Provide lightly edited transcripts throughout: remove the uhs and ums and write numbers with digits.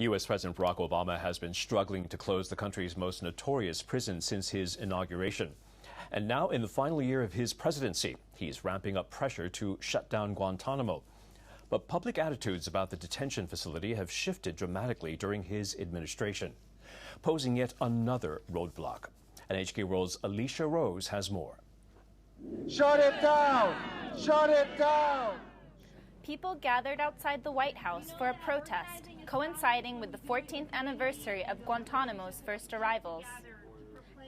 U.S. President Barack Obama has been struggling to close the country's most notorious prison since his inauguration. And now, in the final year of his presidency, he's ramping up pressure to shut down Guantanamo. But public attitudes about the detention facility have shifted dramatically during his administration, posing yet another roadblock. NHK World's Alicia Rose has more. Shut it down! Shut it down! People gathered outside the White House for a protest, coinciding with the 14th anniversary of Guantanamo's first arrivals.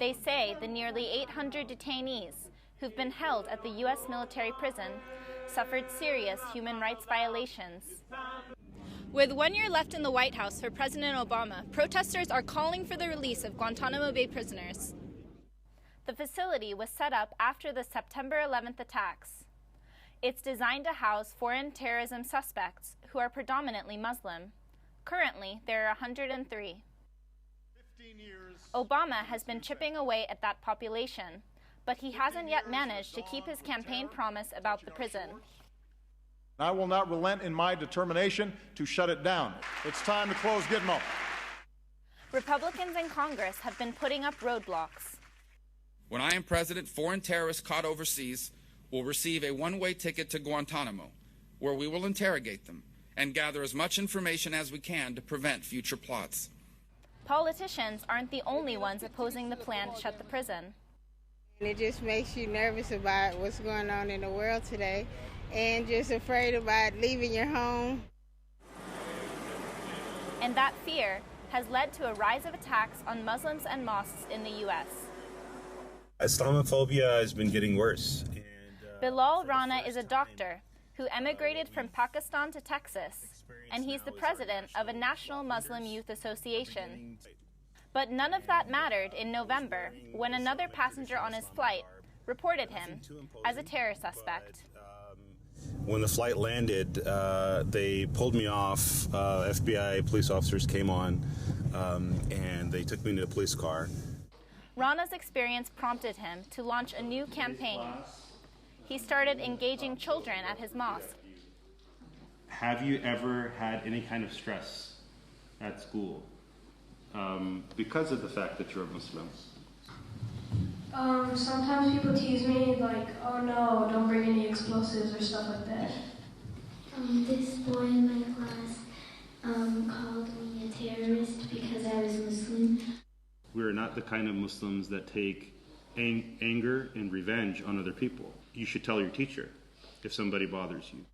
They say the nearly 800 detainees who've been held at the U.S. military prison suffered serious human rights violations. With 1 year left in the White House for President Obama, protesters are calling for the release of Guantanamo Bay prisoners. The facility was set up after the September 11th attacks. It's designed to house foreign terrorism suspects who are predominantly Muslim. Currently, there are 103. Obama has been chipping away at that population, but he hasn't yet managed to keep his campaign promise about the prison. I will not relent in my determination to shut it down. It's time to close Gitmo. Republicans in Congress have been putting up roadblocks. When I am president, foreign terrorists caught overseas will receive a one-way ticket to Guantanamo, where we will interrogate them and gather as much information as we can to prevent future plots. Politicians aren't the only ones opposing the plan to shut the prison. It just makes you nervous about what's going on in the world today and just afraid about leaving your home. And that fear has led to a rise of attacks on Muslims and mosques in the U.S. Islamophobia has been getting worse. Bilal Rana is a doctor who emigrated from Pakistan to Texas, and he's the president of a National Muslim Youth Association. But none of that mattered in November when another passenger on his flight reported him as a terror suspect. When the flight landed, they pulled me off. FBI police officers came on, and they took me into a police car. Rana's experience prompted him to launch a new campaign. He started engaging children at his mosque. Have you ever had any kind of stress at school because of the fact that you're a Muslim? Sometimes people tease me like, oh no, don't bring any explosives or stuff like that. This boy in my class called me a terrorist because I was Muslim. We're not the kind of Muslims that take anger and revenge on other people. You should tell your teacher if somebody bothers you.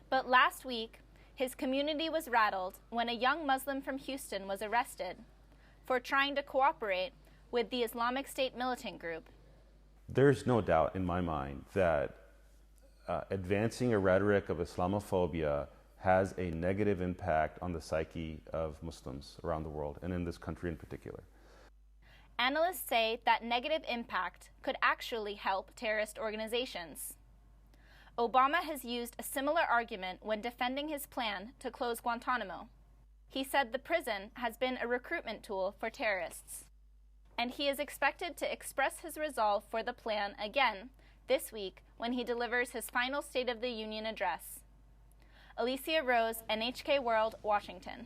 But last week, his community was rattled when a young Muslim from Houston was arrested for trying to cooperate with the Islamic State militant group. There's no doubt in my mind that advancing a rhetoric of Islamophobia has a negative impact on the psyche of Muslims around the world, and in this country in particular. Analysts say that negative impact could actually help terrorist organizations. Obama has used a similar argument when defending his plan to close Guantanamo. He said the prison has been a recruitment tool for terrorists. And he is expected to express his resolve for the plan again this week when he delivers his final State of the Union address. Alicia Rose, NHK World, Washington.